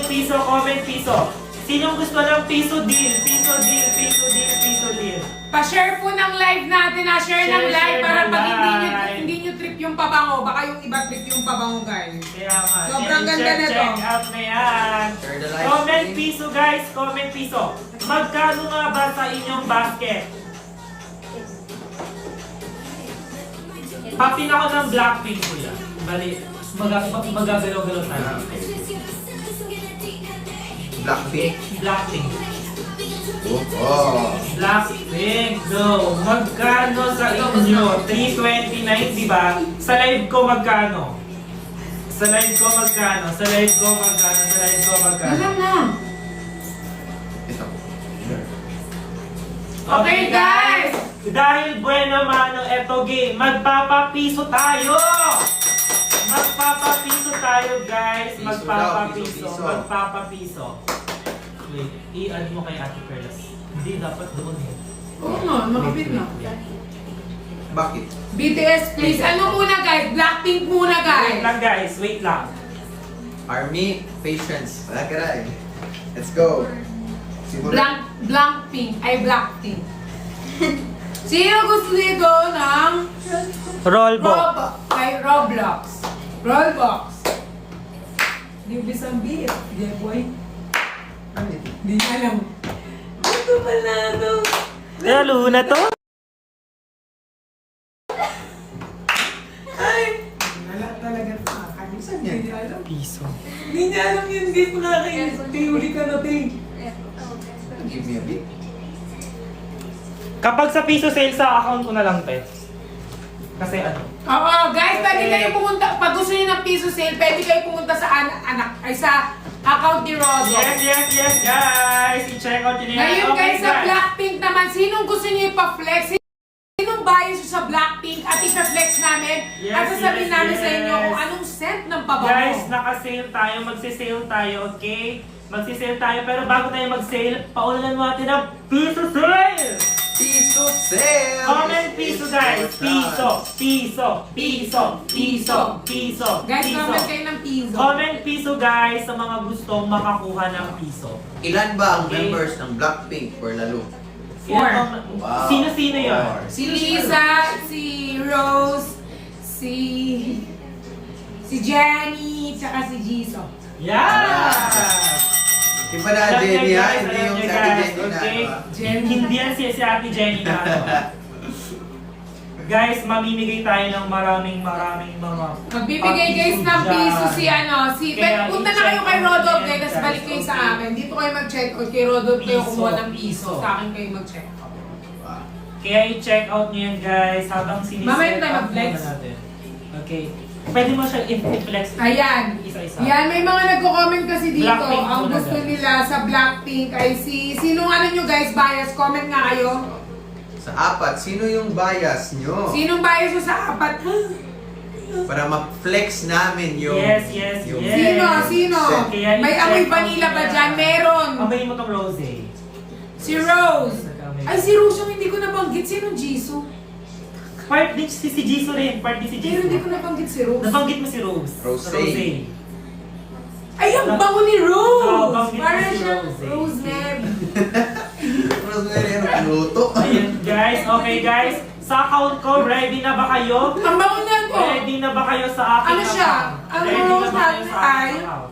piso, comment piso. Sinong gusto ng piso deal? Piso deal, piso deal, piso deal. Pa-share po ng live natin ha. Share ng live para pag hindi nyo trip yung pabango. Baka yung iba trip yung pabango, guys. Kaya nga. Sobrang ganda nito. Check out na yan. Comment piso guys, comment piso. Magkano nga ba sa inyong basket? Papin ako ng Blackpink ko yan. Bali, magagalaw-galaw tayo. Blackpink. Blackpink. Oh. Blackpink, no. Magkano sa inyo? 329, di ba? Sa live ko magkano? Sa live ko magkano? Sa live ko magkano? Sa live ko magkano? Alam na. Ito. Okay, guys. Dahil bueno mano, eto game, magpapapiso tayo! Magpapapiso tayo guys, Piso magpapapiso, daw, piso. magpapapiso. Wait, i-add mo kay Ate Perlas. Hindi, dapat doon eh. Oo nga, makapit na. Bakit? BTS, please. Ano muna, guys? Blackpink muna, Wait guys. lang guys, wait lang. Army, patience. Wala ka rin. Let's go. Simula. Blackpink. Ay, Blackpink. Sino gusto dito ng Roblox? Roblox. Di ba sabihin? Di boy? Ano ito? Di niya alam. Ito pala ito. Lalo na to? Ay! Wala talaga sa akin. Saan yan? Hindi niya alam. Piso. Hindi niya alam yun. Hindi ko nakakain. Huli ka na, ting. Give me a bit. Kapag sa piso sale sa account ko na lang, te. Kasi ano? Oo, guys, pwede kayo pumunta, pag gusto niyo ng piso sale, pwede kayo pumunta sa sa account ni Rodo. Yes, guys! I-check out yun yan. Ngayon Okay, guys, sa Blackpink naman, sinong gusto niyo ipa-flex? Sinong bias sa Blackpink at ipa-flex namin? Yes, at sasabihin yes, namin sa yes. inyo kung anong scent ng pabango. Guys, naka-sale tayo, magsi-sale tayo, okay? Magsi-sale tayo, pero bago tayo mag-sale, paunalan natin ang piso sale! Piso sale! Comment piso guys! Piso! Piso! Piso! Piso! Piso! Guys, piso. comment kayo ng piso. Comment piso guys sa mga gustong makakuha ng piso. Ilan ba ang Okay. members ng Blackpink for lalo? 4. Wow. Sino-sino yun? Four. Si Lisa, si Rose, si Jenny, tsaka si Jisoo. Yeah! Iba na Jenny ha? Hindi yung si Ate Jenny na. Okay? Jenny. Hindi yan si Ate Jenny na ano. Guys, mamimigay tayo ng maraming mga Magbibigay guys ng piso si Kaya punta na kayo kay i-check out Rodolph yan, guys, guys. balik kayo sa Okay. akin. Dito kayo mag-check out kay Rodolph kayo Piso, kumuha ng piso. piso. Sa akin kayo mag-check out. Kaya i-check out nyo yan guys habang siniset Mamaya tayo up mag-flex. muna natin. Okay. Pwede mo siya i-flex. Ayan. Isa-isa. Yan, may mga nagko-comment kasi dito. Blackpink Ang muna, gusto guys. nila sa Blackpink ay sinong ano nyo guys, bias? Comment nga kayo. Sa apat, sino yung bias nyo? Sinong bias nyo sa apat? Para ma-flex namin yung... Yes. yung- Sino? Kaya May i-check amoy out vanilla ba nila. dyan? Meron. Amoy mo tong rose. Si Rose. Ay, si Rose yung hindi ko nabanggit. Sino Jisoo? Part din si Jisoo rin. Part din si Pero hindi ko Jisoo. nabanggit si Rose. Nabanggit mo si Rose. Rose. Ay, ang bango ni Rose! Oo, banggit mo Parang si siya, Rose. Rose Meb. Rosemary, ano luto? Ayan guys, okay guys. Sa account ko, ready na ba kayo? Ang bango niyan po. Ready na ba kayo sa aking Ano siya? account? Ang Ready na rose ba kayo natin sa aking ay- account?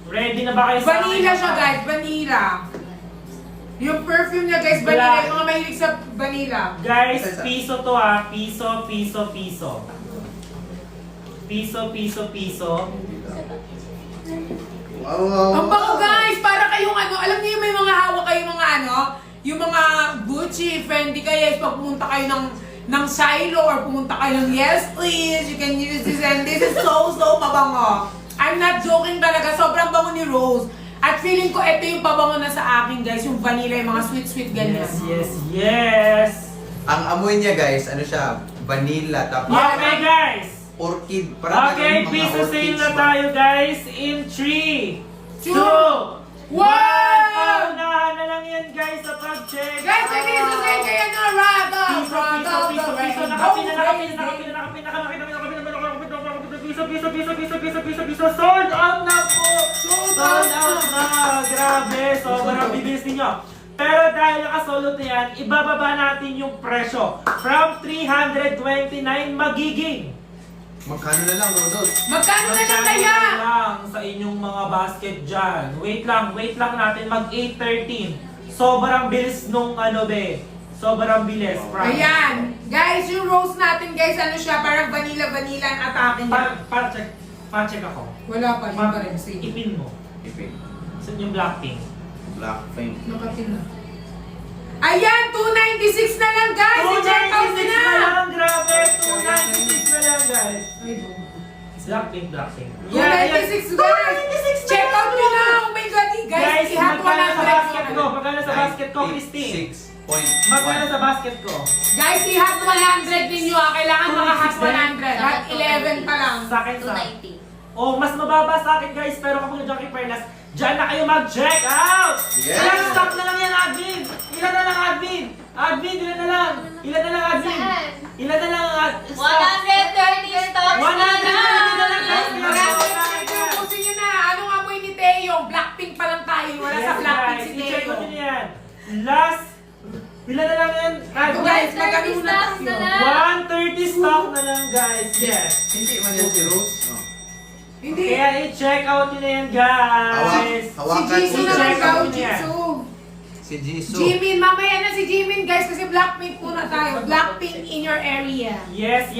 Ready na ba kayo sa Vanilla aking siya account? guys, vanilla. Yung perfume niya guys, vanilla. Black. Yung mga mahilig sa vanilla. Guys, piso to ah. Piso. Piso. Wow. Ang bango guys! Para kayong alam niyo yung may mga hawak kayo mga yung mga Gucci, Fendi kayo, pag pumunta kayo ng Silo or pumunta kayo ng Yes Please, you can use this and this is so mabango. I'm not joking talaga, sobrang bango ni Rose. At feeling ko ito yung pabango na sa akin guys, yung vanilla, yung mga sweet ganyan. Yes. Ang amoy niya guys, ano siya? Vanilla, tapos Okay guys. orchid. Parang Okay, mga piso sale orchids na ba? tayo guys in 3, 2, 1! Wow! Paunahan na lang yan guys sa pag-check. Guys, may piso sale kayo na Rado! Piso. Nakapin. Piso. Sold out na po! Sold out Grabe, sobrang bibilis ninyo. Pero dahil nakasolot na yan, ibababa natin yung presyo. From 329 magiging Magkano na lang, Rodot? Magkano na lang kaya? lang sa inyong mga basket dyan. Wait lang natin. Mag 8:13. Sobrang bilis nung ano be. Sobrang bilis. Promise. Ayan. Guys, yung rose natin guys, ano siya, parang vanilla-vanilla ang atake niya. Pa-check ako. Wala pa, yun pa rin. Same. Ipin mo. Ipin. Saan yung Blackpink? Blackpink. Nakatin na. Ayan, 296 na lang guys! I-check out 296 na! na lang, grabe! 296 na lang, guys. Ay, no. Blackpink. 296 guys! Check out nyo na! Oh my God, guys! I-hat magkano sa 100 basket ko? Magkano sa basket ko, Christy? 6.1. Magkano sa basket ko? Guys, i-hat 100 ninyo ah! Kailangan maka-hat 100. Hat 11 pa lang. Sa akin sa... 290. Oh, mas mababa sa akin guys, pero kapag Jockey Perlas, dyan na kayo mag-check out! Yes! Ilan stock na lang yan, Admin? Ilan na lang, Admin? Admin, ilan na lang? Ilan na lang, Admin? Saan? Ilan na lang ang stock? 130 stocks 130 na lang, guys! Ubusin nyo na! Anong amoy ni Teo? Blackpink pa lang tayo. Wala sa Blackpink si I-check Teo. ko din yan. Last, ilan na lang yan? Ito guys, magkano 30 na stocks na tayo? lang. 130 stock na lang, guys. Yes. Hindi man yan si Rose. No. Hindi. Kaya i-check out nyo na yan, guys. Si Hawakan Jisoo mo na lang check daw, out niya. Jisoo. Si Jisoo. Jimin, mamaya na si Jimin guys kasi Blackpink muna tayo. Blackpink in your area. Yes.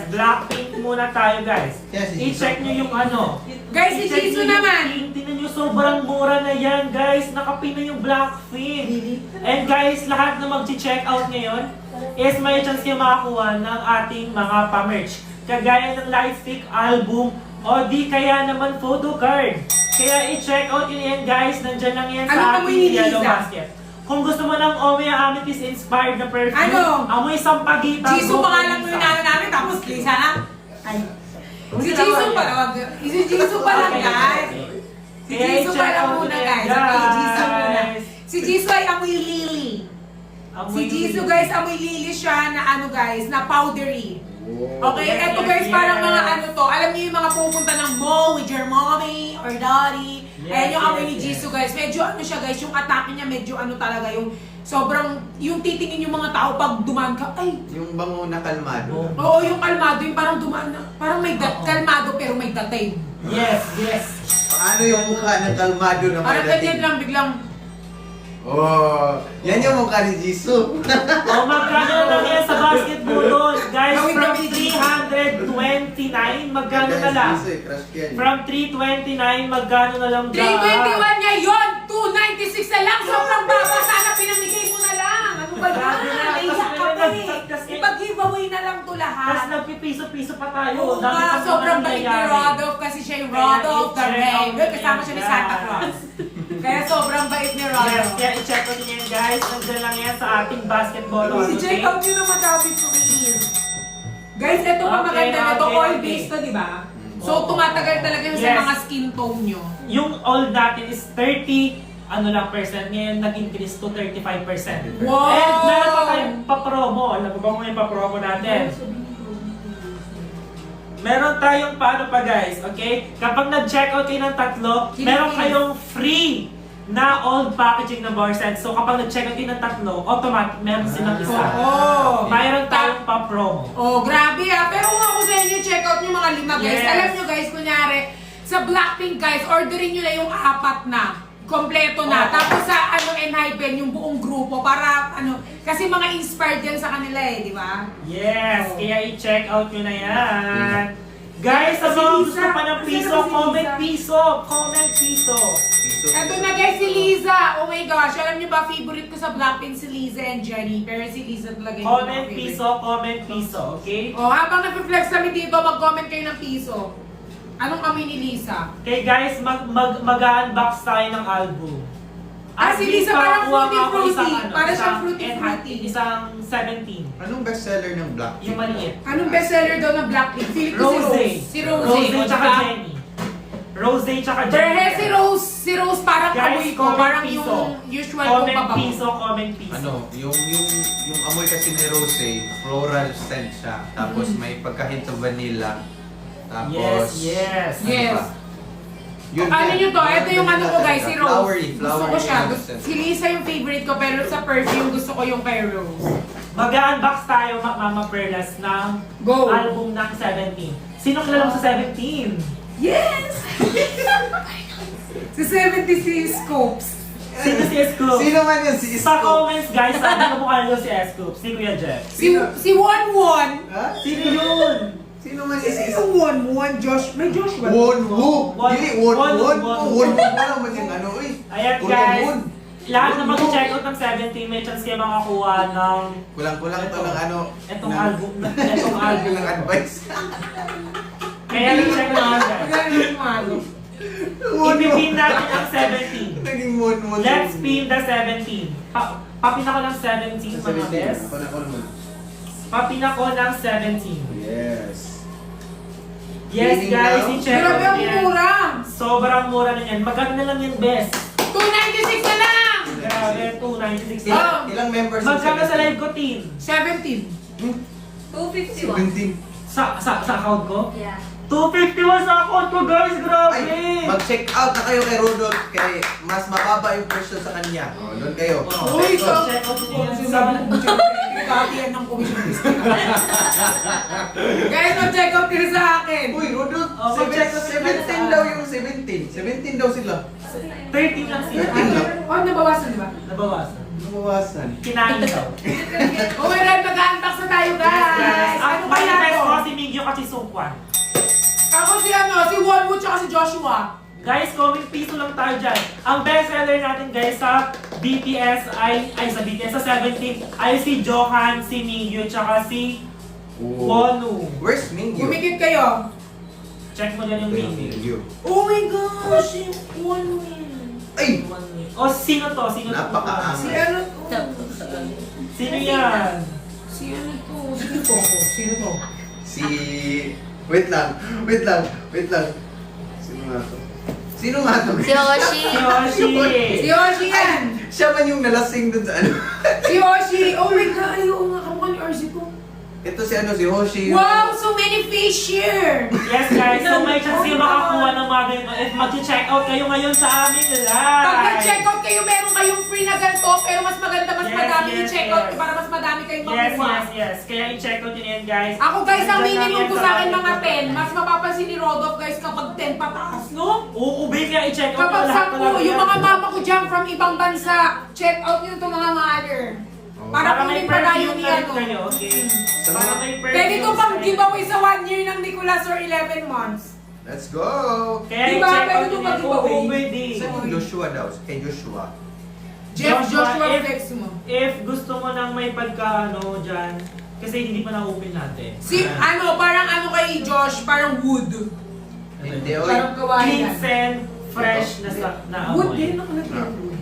Blackpink muna tayo, guys. Yes, si I-check Jisoo. nyo yung ano. Guys, si I-check Jisoo nyo yung naman. pink. Tingnan nyo, sobrang mura na yan, guys. Nakapin na yung Blackpink. And guys, lahat na mag-check out ngayon is may chance kayo makakuha ng ating mga pa-merch. Kagaya ng Lightstick album o di kaya naman photo card. Kaya i-check out yun yan, guys. Nandyan lang yan Ano sa amoy ating ni yellow Lisa? basket. Kung gusto mo ng Omea Amethyst inspired na perfume, Ano? amoy sampagita. Jisoo go pangalan mo Lisa. yung nana namin tapos Lisa na. Ay. Si Sila Jisoo ba pa yan? lang. Si Jisoo pa lang guys. Si Kaya Jisoo pa i-check lang out muna yun guys. yan, Okay, Jisoo muna. guys. Si Jisoo ay amoy lily. Amoy Si Jisoo guys, amoy lily siya na ano guys, na powdery. Oh. Okay, Yes, eto yes, guys, yes. parang mga ano to. Alam niyo yung mga pupunta ng mall with your mommy or daddy. Yes, Ayan yung amoy yes, ni yes. Jisoo guys. Medyo ano siya guys, yung atake niya medyo ano talaga yung sobrang, yung titingin yung mga tao pag dumaan ka, ay, Yung bango na kalmado. oo yung kalmado, yung parang dumaan na, parang may Oo. kalmado pero may datay. Yes. Paano yung mukha ng kalmado na may Parang ganyan dating? lang, biglang, Oh, yan yung mukha ni Jisoo. O magkano lang yan sa basketball doon? Guys, Gawin from kami ni 329, magkano na lang? Jisoo, crush ko yan. From 329, magkano na lang 321 niya yun! 296 na lang! Sobrang baba! Sana pinamigay mo na lang! Ano ba yan? Grabe na, Naiyak ka pa eh! kasi- Ipag-giveaway na lang to Tapos lahat! nagpipiso-piso pa tayo. Oo Dami nga, pang sobrang mga bait ni nangyayari. Rodolph kasi siya yung Kaya Rodolph the i-check out Raven. Kasama niyo siya ni yan, Santa guys. Claus. Kaya sobrang bait ni Yes, Rodolph. kaya i-check ko din yan guys. Nandiyan lang yan sa ating basketball. I-check out nyo naman dapat po Guys, ito pa Okay, maganda na to. okay, Oil-based to, di ba? So, tumatagal talaga yun sa Yes. mga skin tone nyo. Yung old natin is 30 ano lang percent, ngayon nag-increase to 35%. Wow! And meron pa tayong pa-promo. Alam mo ba kung yung pa-promo natin? Meron tayong paano pa guys, okay? Kapag nag-check out kayo ng tatlo, meron kayong free na old packaging na bar set. So kapag nag-check out kayo ng tatlo, automatic meron silang isa. Oo. Mayroon tayong pa-promo. Oh, grabe ah. Pero kung ako sa inyo, check out yung mga 5 guys. Yes. Alam nyo guys, kunyari, sa Blackpink guys, orderin nyo na yung 4 na. Kompleto na. Oo. Tapos sa Enhypen, yung buong grupo para ano, kasi mga inspired yan sa kanila eh, di ba? Yes, Oo. kaya i-check out nyo na yan. Guys, sa Si mga Lisa. gusto pa ng piso, Sino si comment Lisa? piso. Comment piso. Jisoo. Eto na guys, si Liza. Oh my gosh, alam nyo ba, favorite ko sa Blackpink si Liza and Jennie. Pero si Liza talaga yung Comment pinaka-favorite. piso, comment piso, okay? Oh, habang nag-flex kami dito, mag-comment kayo ng piso. Anong kami ni Liza? Okay guys, mag-unbox tayo ng album. Ah, si Lisa parang makakuha fruity nga ako fruity. isang Para siyang isang fruity and- fruity. Isang 17. Anong bestseller ng Blackpink? Yung maliit. Anong bestseller daw ng Blackpink? Feeling ko si Rose. Rose. Si Rose. Rose oh, tsaka diba? Jenny. Rose tsaka Pero Jenny. si Rose parang Guys, amoy ko. comment Parang piso. yung usual kong Comment pabango. piso, comment piso. Ano, yung amoy kasi ni Rose, floral scent siya. Tapos may pagka-hint of vanilla. Tapos Yes. ano Yes. ba? Ano yan, nyo to? Ito yung ano ko, guys, si Rose. Flowery. Flowery. Gusto ko siya. Si Lisa yung favorite ko, pero sa perfume gusto ko yung kay Rose. Mag-unbox tayo, Mama Perlas, ng Go! album ng 17. Sino kilala mo sa 17? Yes! Si 76 Scopes. Sino si Scoop? Sino man yun? Si Sa Isko. comments guys, sabi ko kung ano si Scoop. Si Kuya Jeff. Si Won. Ha? Sino yun? Sino man yun? Sino yung Won? Josh? May Josh ba? Won-Woo. Won- Dili, Won-Won. Won- Won-Won. Wala man yung ano, eh. Ayan guys, lahat na mag-check out ng 17 may chance kayo makakuha ng Kulang-kulang to ng ano. etong ng- album. Etong album. ng advice. Kaya check na lang guys. Magkano yung malo? Ipipin natin ang 17. Naging Won-Won. Let's pin the 17. Papin ako ng 17 mga best. Ako naman. Papin ako ng 17. Yes. Yes Meaning guys, now? i-check Grabe out ang yan. mura! Sobrang mura na yan. Magkano na lang yan best? 296 na lang! Grabe, 296. Ilang members? ang Magkano sa 17? live ko, team? 17. 251. 17. Sa account ko? Yeah. 251 sa account ko guys, grabe! Ay, mag-check out na kayo kay Rudolph kay mas mababa yung presyo sa kanya. O, doon kayo. Uy, Check out. Check out nyo yan. Sabi ko, kati yan ng commission business. Guys, mag-check out kayo sa akin. Uy, Rudolph, Oh, mag-check out sila 17 sa- daw yung 17. 17 daw sila. 13 lang sila. 13 lang. Oh, nabawasan di ba? Nabawasan. Nabawasan. Kinain daw. Oh my God, mag-unbox na tayo guys! Ang Ano kaya best ko to? si Mingyo kasi Sungkwan. Ako si si Wonwood tsaka si Joshua. Guys, comment piso lang tayo dyan. Ang best seller natin guys sa BTS sa BTS sa 17 ay si Johan, si Mingyu, tsaka si Wonu. Where's Mingyu? Gumikit kayo. Check mo dyan yung Mingyu. Mingyu. Oh my gosh, si Wonwood. Ay! O sino to? Sino to? Napakaangas. Si ano to? Sino yan? Si ano to? Sino to? Sino to? Si... Wait lang. Sino nga to? Sino nga to? Si Hoshi. Si Yoshi. Si Yoshi yan! Siya man yung nalasing dun sa ano. Si Yoshi! Oh my God, ayaw nga kamukha ni RC ko. Ito si ano, si Hoshi. Wow, so many fish here! Yes guys, so may chance kayo makakuha ng mga ganito. If mag-check out kayo ngayon sa aming live. Pag nag-check out kayo, meron kayong free na ganito, pero mas maganda, mas Yes, madami yes, i-check out yes. para mas madami kayong Yes, makuha. yes. Kaya i-check out yun yan guys. Ako guys, ang Nandyan lang minimum yan ko sa akin aming mga 10. profile. Mas mapapansin ni Rodolph guys kapag 10 pataas, no? Oo, babe, kaya i-check out Kapag mo lahat 10, yung mga mama ko dyan from ibang bansa, check out nyo itong mga mother. Para Para may kunin pa tayo perfume ni na rin ano. kayo, okay? Para may perfume. Pwede ko pang giveaway sa 1 year ng Nicolas or 11 months. Let's go! Kaya Diba, i-check pwede out ko yun yan. mag-giveaway? Oo, pwede. Sa Joshua daw. Kay Joshua. Joshua if- flex mo. If gusto mo nang may pagka, dyan, kasi hindi pa na-open natin. Si, parang ano kay Josh, parang wood. Hindi, oy. Parang kawaii Clean scent, fresh na Wood amoy. din ako nag-wood.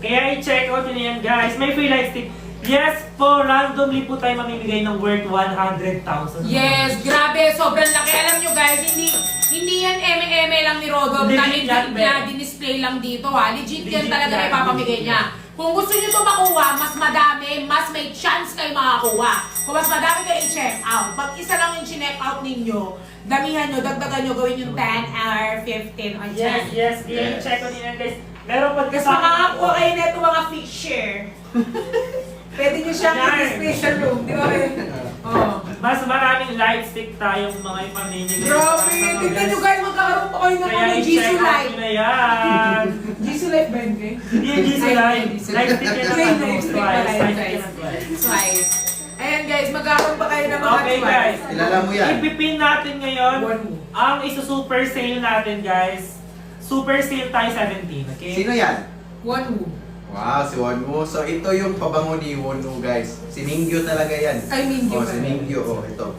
Kaya i-check out yun yan guys. May free light stick. Yes po, randomly po tayo mamimigay ng worth 100,000. Yes, grabe, sobrang laki. Alam nyo guys, hindi yan eme-eme lang ni Rodolph na Legit yan, hindi be. niya dinisplay lang dito ha. Legit yan Legit talaga yan, na ipapamigay legit niya. Kung gusto nyo ito makuha, mas madami, mas may chance kayo makakuha. Kung mas madami kayo i-check out, pag isa lang yung chinek out ninyo, damihan nyo, dagdagan nyo, gawin yung 10 or 15 or 10. Yes. Kaya i-check out yun yan guys. Meron pag Tapos makakakuha kayo na ito mga fisher. Pwede nyo siyang Yan. i-display sa room, di ba? Oh. Mas maraming light stick tayong mga ipamimigay. Grabe, tignan nyo guys, magkakaroon pa kayo ng Kaya mga i-check Jisoo out Light. nyo na yan. Jisoo Light ba yun, Kay? Hindi yung Jisoo Light. Light stick yan Light ang stick twice. pala, Light stick twice. yan ang twice. Twice. Ayan guys, magkakaroon pa kayo ng mga Okay guys. Kilala mo yan. Ipipin natin ngayon One. ang super sale natin guys. Super sale tayo 17, okay? Sino yan? One woo. Wow, si Wonwoo. So, ito yung pabango ni Wonwoo, guys. Si Mingyu talaga yan. Ay, Mingyu Oh, si pala. Mingyu. Oh, ito.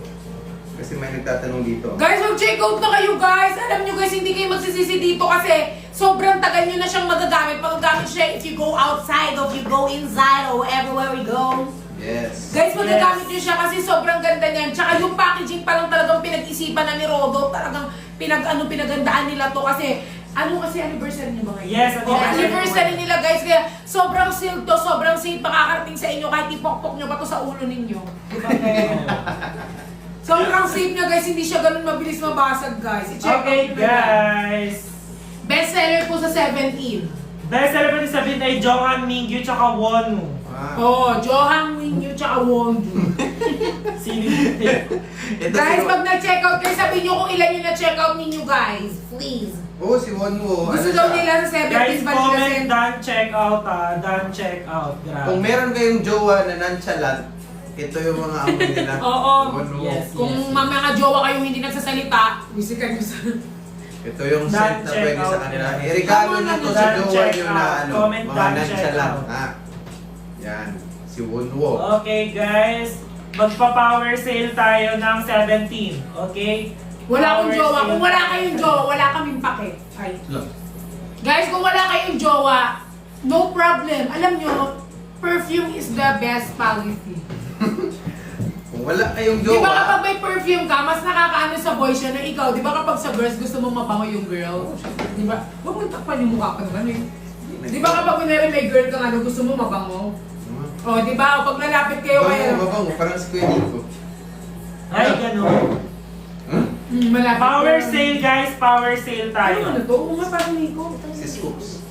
Kasi may nagtatanong dito. Guys, mag-check out na kayo guys! Alam nyo guys, hindi kayo magsisisi dito kasi sobrang tagal nyo na siyang magagamit. Magagamit siya if you go outside, or if you go inside, or everywhere we go. Yes. Guys, magagamit nyo siya kasi sobrang ganda niyan. Tsaka yung packaging pa lang talagang pinag-isipan na ni Rodo. Talagang pinagandaan nila to kasi kasi anniversary niyo ba ngayon? Yes, Oh, anniversary. anniversary nila guys. Kaya sobrang sealed to, sobrang safe makakarating sa inyo kahit ipokpok nyo pa to sa ulo ninyo. Diba kayo? Sobrang safe niya guys, hindi siya ganun mabilis mabasag guys. I-check Okay out nyo na. guys. Best seller po sa 17. Best celebrity sa bid ay Jonghan Mingyu tsaka Wonwoo. Oh, Johan Winyu tsaka Wondu. Sino yun? Ito Guys, si... pag nag-check out kayo, sabihin nyo kung ilan yung na-check out ninyo, guys. Please. Oo, si Wonwoo. Gusto Ano daw siya? nila sa 70s Guys, Vanilla comment Sen. done check out done check out. Grabe. Kung meron kayong jowa na nonchalant, ito yung mga amoy nila. Oo. Wonwoo. Yes. Kung mga jowa kayong hindi nagsasalita, bisikan nyo sa... Ito yung Done scent na check pwede sa out. kanila. I-regalo nyo to sa Done jowa check nyo out. na ano, Comment mga done check nonchalant. out. Ha? Yan. Si Wonwoo. Okay guys, magpa-power sale tayo ng 17. Okay? Wala akong Power jowa. sale Kung wala tayo. kayong jowa, wala kaming pake. Ay. Look. Guys, kung wala kayong jowa, no problem. Alam nyo, perfume is the best policy. Kung wala kayong Di ba jowa, kapag may perfume ka, mas nakakaano sa boy siya na ikaw. Di ba kapag sa girls gusto mo mabango yung girl? Di ba? Huwag mo takpan yung mukha pa naman eh. Di ba kapag kunwari may girl kang ano, gusto mo mabango? O, di ba? Pag lalapit kayo kayo. Babango, parang si Kuya Nico. Ay, ganun. Malapit Power kayo. sale guys, power sale tayo. Ano to? Oo nga, parang Nico. Si Scoops.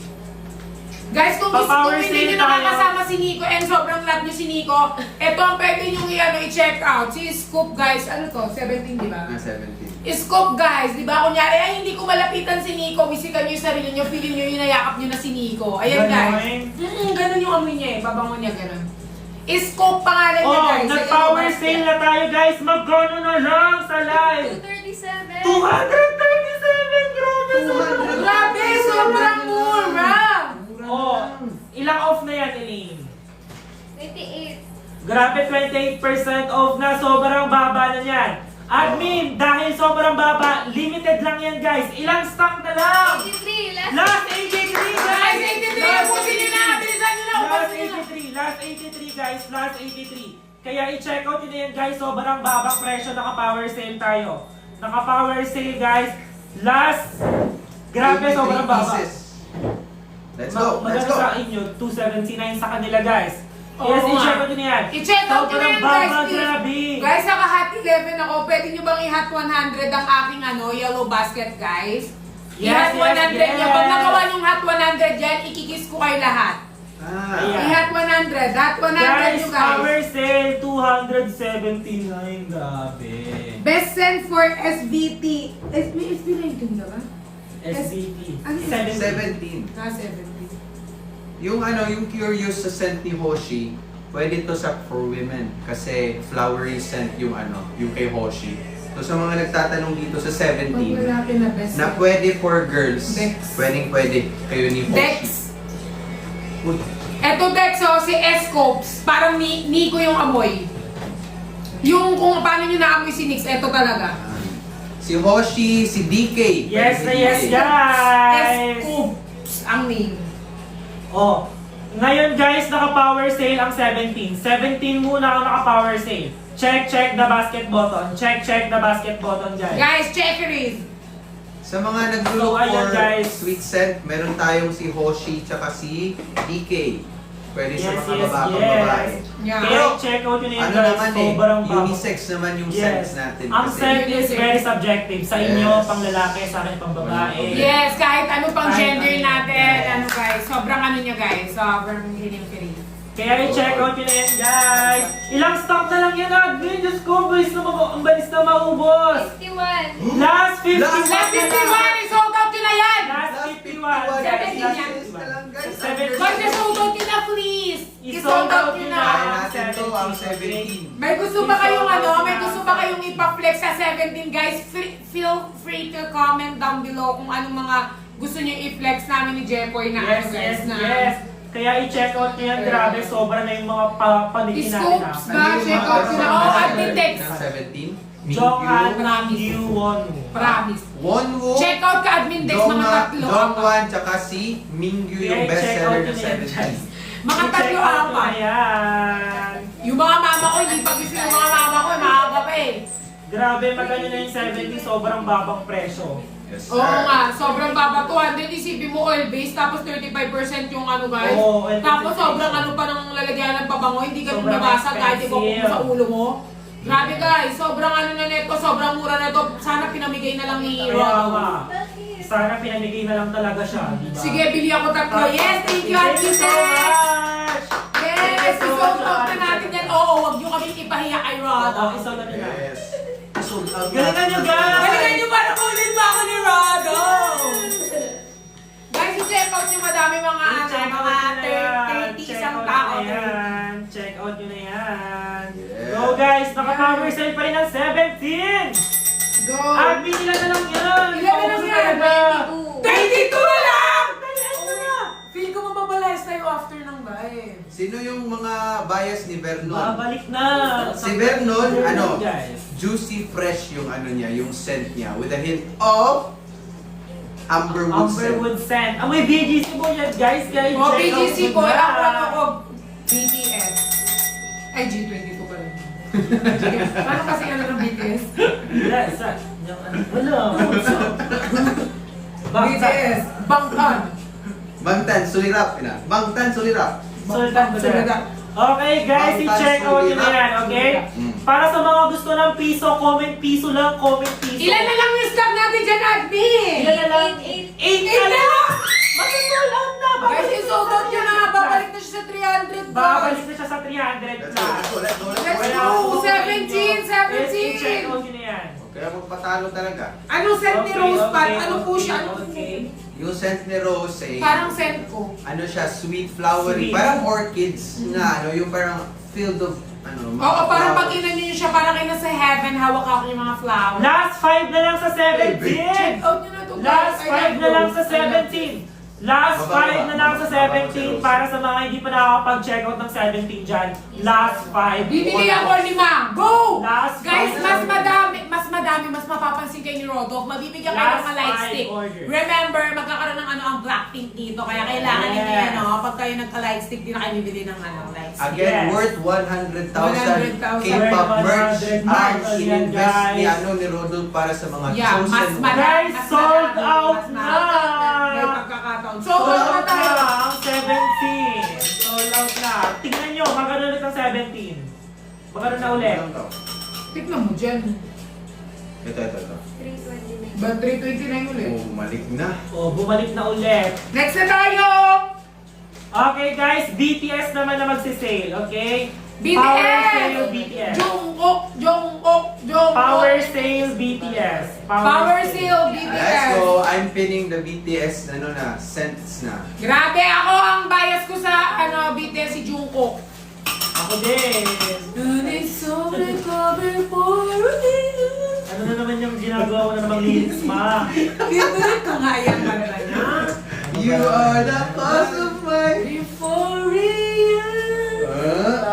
Guys, kung Pa-power hindi sale nyo tayo. nakakasama si Nico and sobrang love nyo si Nico, ito ang pwede nyo i-check out. Si Scoop, guys. Ano to? 17, di ba? 17. Scoop, guys. Di ba? Kunyari, ay hindi ko malapitan si Nico. Wisikan nyo yung sarili nyo. Feeling nyo yung nayakap nyo na si Nico. Ayan, guys. Ganun yung amoy niya eh. Babango niya, ganun. Scoop pangalan niya, Oh, guys. nag-power sale na tayo guys. Magkano na lang sa live? 237. 237! Grabe! Grabe, sobrang mura. Oh, ilang off na yan, Elaine? 28. Grabe, 28% off na. Sobrang baba na yan. Admin, dahil sobrang baba, limited lang yan guys. Ilang stock na lang? 83. Last 83 guys! Guys, 83. Ubusin nyo na. Bilisan nyo na. Last Ubusin nyo na. 83, last 83 guys, last 83. Kaya i-check out nyo na yan guys, sobrang babang presyo, naka-power sale tayo. Naka-power sale guys, last, grabe 83 sobrang baba. pieces. Let's go, let's Maganda go. sa inyo, 279 sa kanila guys. Oo Yes, nga. i-check out nyo na yan. I-check out nyo na yan, guys. Sobrang baba, grabe. Guys, naka-hot 11 ako. Pwede nyo bang i-hot 100 ang aking yellow basket, guys? Yes, I-hot 100 yes, yan. Pag yes. nagawa yung hot 100 yan, ikikis ko kayo lahat. Ayan. I-hot 100. Hot 100 Guys, nyo, power guys. sale, 279, grabe. Best send for SBT. May SB19 na ba? SBT. Ano yun? 17. 70. Yung yung curious sa scent ni Hoshi, pwede to sa for women kasi flowery scent yung yung kay Hoshi. So sa mga nagtatanong dito sa 17, Pag malaki na best na send. pwede for girls, Dex. pwede kayo ni Hoshi. Dex. Uy, Eto Dex, si S-Scopes. Parang Nico yung amoy. Yung kung paano nyo naamoy si Nix, eto talaga. si Hoshi, si DK. Yes, pwede si yes, DK. guys. S-Scopes ang name. Oh, ngayon guys, naka-power sale ang 17. 17 muna ang naka-power sale. Check the basket button. Check the basket button, guys. Guys, check it in. Sa mga nag-look So, ayan, for guys. sweet scent, meron tayong si Hoshi tsaka si DK. Pwede sa Yes, mga yes, babae. yes. Yeah. Kaya check out yun yun, Ano guys. naman Sobrang bago. unisex naman yung scents natin. Ang kasi- scent is very subjective. Sa inyo, Yes. pang lalaki, sa akin, pang babae. Yes, kahit ano pang Kahit gender ano. natin, Yes. guys, sobrang niya guys, sobrang hiling-hiling. Kaya i-check out yun na yan, guys. Ilang stock na lang yan, admin. Diyos ko, ang balis na maubos. 51. Last 50 Last Last 51, sold out yun na yan! Last 51, guys. 17 Last yan. 51. Guys, sold out yun na, please! I-sold out yun na. Kaya natin to ang 17. May gusto ba kayong may gusto ba kayong ipa-flex sa 17, guys? Feel free to comment down below kung anong mga gusto niyo i-flex namin ni Jepoy na Yes, guys, yes, na yes. Kaya i-check out nyo yan, grabe, sobra na yung mga panitin natin. Scopes ba? Check out nyo na. Oh, at ni Dex. 17. Jonghan Promise. Yu Wonwoo. Promise. Wonwoo, Check out ka Admin Dex, mga tatlo. Dongwan, tsaka si Mingyu yung Kaya i-check bestseller out ng nyo yan, guys. 17. Mga I-check tatlo out nyo apa. na yan. Yung mga mama ko, hindi pa gusto yung mga mama ko, maaga pa eh. Grabe, magkano na yung 70, sobrang babang presyo. Yes, sir. Oo nga, sobrang baba. 200, isipin mo oil base, tapos 35% yung guys. Oo, oil Tapos base. sobrang pa ng lalagyan ng pabango, hindi ka Sobrang nabasa kahit expensive. ikaw sa ulo mo. Grabe guys, sobrang ano na neto, sobrang mura na to. Sana pinamigay na lang ni Kaya Rodo. nga. Sana pinamigay na lang talaga siya, di ba? Sige, bili ako tatlo. Yes, thank you, Thank you Ate so Ted. much! Yes, Thank you so isold much, out na Ate natin Ted. yan. Oo, wag nyo kami ipahiya kay Rodo. Oo, isaw na nila. Yes. Sold out. Galingan nyo, guys! Galingan nyo para kunin ba ako ni Rodo? Guys, i-check out nyo madami mga ano, Check out mga nyo na yan. 30 Check isang out tao. nyo na yan. Check out nyo na yan. Yeah. Go guys! Naka-power sale pa rin ng 17! Go! At binila na lang yan! Ilan na lang yan? 22. 22 na lang! Ano na? Feel ko mababalayas tayo after ng live. Sino yung mga bias ni Vernon? Babalik na! Si Vernon, ano? Guys. Juicy fresh yung ano niya, yung scent niya with a hint of amberwood scent. Amberwood scent. Amoy BGC po yan guys! Guys, O, check out BGC nyo ko, na. ako lang ako. BTS. Ay, G22 pa rin. Paano kasi ano ng BTS? Yes, yung ano, wala. BTS. Bangtan. Bangtan, sulirap. Bangtan, sulirap. Sultan ko Sultan. Okay guys, Bangtan, i-check out nyo na sulirap. yan, okay? Mm. Para sa mga gusto ng piso, comment piso lang, comment piso. Ilan na lang yung stock natin dyan, admin? Ilan na lang? 8. 8 na lang! Mag-sold out na! Guys, i-sold out nyo na. Babalik na siya sa 300. Babalik na siya sa 300 Let's na. go, let's go, let's go, Let's let's go. go. 17, 17. Yes, i-check out nyo na yan. Kaya magpatalo talaga. Anong scent ni Rose Pat? Ano po okay, siya? Ano po? okay. Yung scent ni Rose, Parang scent ko. ano siya, sweet, flowery. Sweet. Parang orchids na, ano, yung parang filled of, ano, mga Oo, parang pag flowers. inan nyo siya, parang kayo nasa heaven, hawak-hawak yung mga flowers. Last 5 na lang sa Check 17! out nyo na to, guys. Last I 5 love na lang Rose. sa I love 17! Last 5 na lang sa Mababa, 17 para sa mga hindi pa nakakapag-check out ng 17 dyan. Last 5. Bibili ako 5. Go! Last Guys, five. mas mapapansin kayo ni Rodolph. Mabibigyan kayo ng Last mga light five stick. order. Remember, magkakaroon ng ano ang Blackpink dito. Kaya kailangan Yes. ninyo yan, no? Pag kayo nagka-light stick, di na kayo bibili ng ano, light stick. Again, Yes. worth 100,000 100,000. K-pop merch 100,000 ang yan, ininvest ni, guys. ano, ni Rodolph para sa mga Yeah, chosen mas ones. marami. Guys, mas sold marami, out mas na! marami. May pagkakataon. Sold Sold out na out na tayo. ang 17. Sold out na. Tingnan nyo, magkano ulit ang 17. Magkano na ulit? Ano to? Tikman mo dyan. Ito. 329. Ba, 329 ulit. Oh, malik na. O, bumalik na ulit. Next na tayo! Okay guys, BTS naman na magsisale, okay? BTS! Power sale BTS. Jungkook. Power sale BTS. Power sale BTS. Let's go. I'm pinning the BTS ano na, scents na. Grabe, ako ang bias ko sa ano BTS si Jungkook. Ako din. Ano na naman yung ginagawa ko na namang lyrics, ma? Favorite ko nga yan pala niya. You are the cause of my... Euphoria.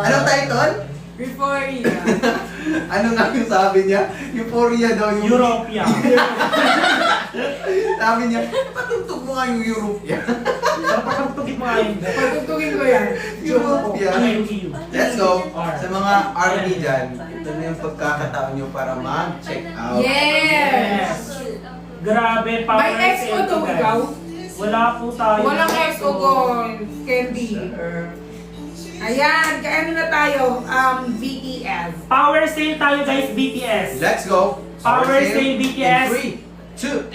Anong title? Euphoria. Ano nga yung sabi niya? Euphoria daw yung... Europia. Sabi niya, patugtog mo nga yung Europia. Para pagtugit mo nga yun. Pagtugtugin ko yan. Europia. Ano yung EU? Let's go. Sa mga army dyan, ito na yung pagkakataon nyo para mag-check out. Yes! Grabe, power May ex ko sale to, guys. ikaw? Wala po tayo. Walang ex ko gold. Candy. Ayan, kaya ano na tayo? BTS. Power sale tayo guys, BTS. Let's go. Power sale BTS. 3, 2,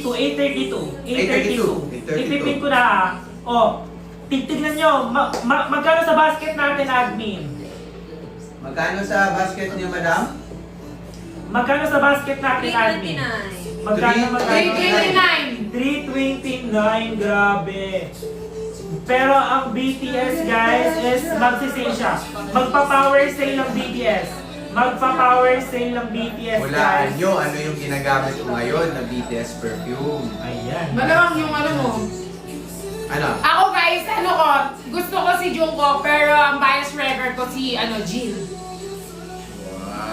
832. 832. Ipipin ko na ah. O, tignan nyo, magkano sa basket natin, admin? magkano sa basket niyo, madam? Magkano sa basket natin, admin? 329. Magkano, magkano? 329. 329, grabe. Pero ang BTS guys is magsisale siya. Magpa-power sale ng BTS. Magpa-power sale ng BTS Hulaan guys. nyo ano yung ginagamit ko ngayon na BTS perfume. Ayan. Malamang yung ano mo. Ano? Ako guys, ano ko, gusto ko si Jungkook pero ang bias record ko si Jin.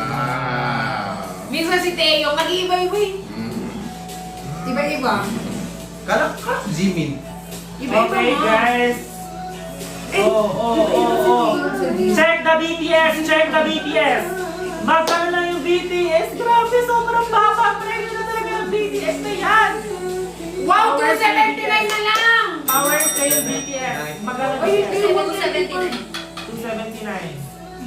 Wow! Minsan si Taeyong, nag-iiba-iba eh. Iba-iba. Kala Jimin. Iba-iba Okay mo. guys. Oh. Check the BTS, check the BTS. Magkano lang yung BTS? Grabe, sobrang baba. Premyo na talaga ng BTS na yan. Wow, Power sale 279 na lang! Power sale BTS. Magkano Ay, BTS? hindi. 279. 279.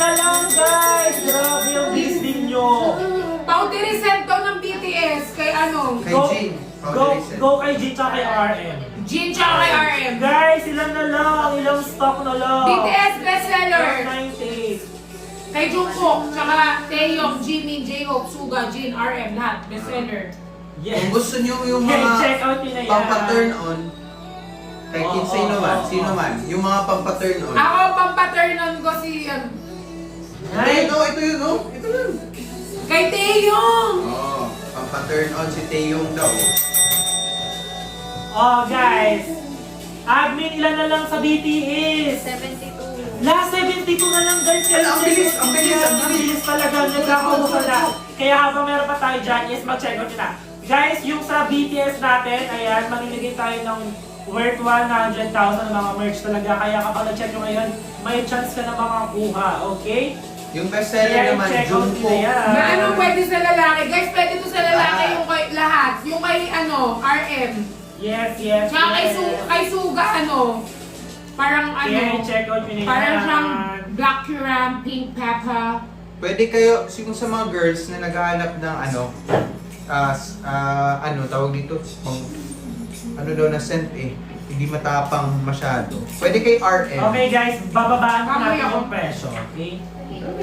na lang guys! Grabe yung Disney nyo! Boundary set daw ng BTS kay ano? Kay Jin. Go kay G tsaka kay RM. Jin tsaka kay RM. Guys, ilan na lang? Ilang stock na lang? BTS bestseller. 98. Kay Jungkook, tsaka Taeyong, Jimin, J-Hope, Suga, Jin, RM, lahat bestseller. Yes. Kung gusto nyo yung Okay, mga check out nyo na yan. pampa-turn on, kay Oo, sino man, oo, sino oo. man, yung mga pampa-turn on. Ako, pampaternon ko si Ay, Ito yun, no? Ito yun. kay Taeyong. Oo, pampa-turn on si Taeyong daw. oh guys. Admin, ilan na lang sa BTS? 72. Last 72 na lang guys. Ala, ang bilis, ang bilis, ang Ang bilis talaga. Nagkakaubusan na. Kaya habang meron pa tayo dyan, is mag-check out nyo na. Guys, yung sa BTS natin, ayan, mamimigay tayo ng worth 100,000 ng mga merch talaga. Kaya kapag nag-check nyo ngayon, may chance ka na makakuha, okay? Yung bestseller Kaya naman, check out nyo Jungkook. na yan. Na ano pwede sa lalaki? Guys, pwede to sa lalaki Lahat. yung kay lahat. Yung kay RM. Yes, yes, Tsaka yes. kay Suga parang Kaya check out nyo na yan. parang siyang black currant, pink pepper. Pwede kayo, siguro sa mga girls na naghahanap ng tawag dito, ano daw na scent hindi matapang masyado. Pwede kay RM. Okay guys, bababaan ko Kamoy natin ako. yung presyo, okay?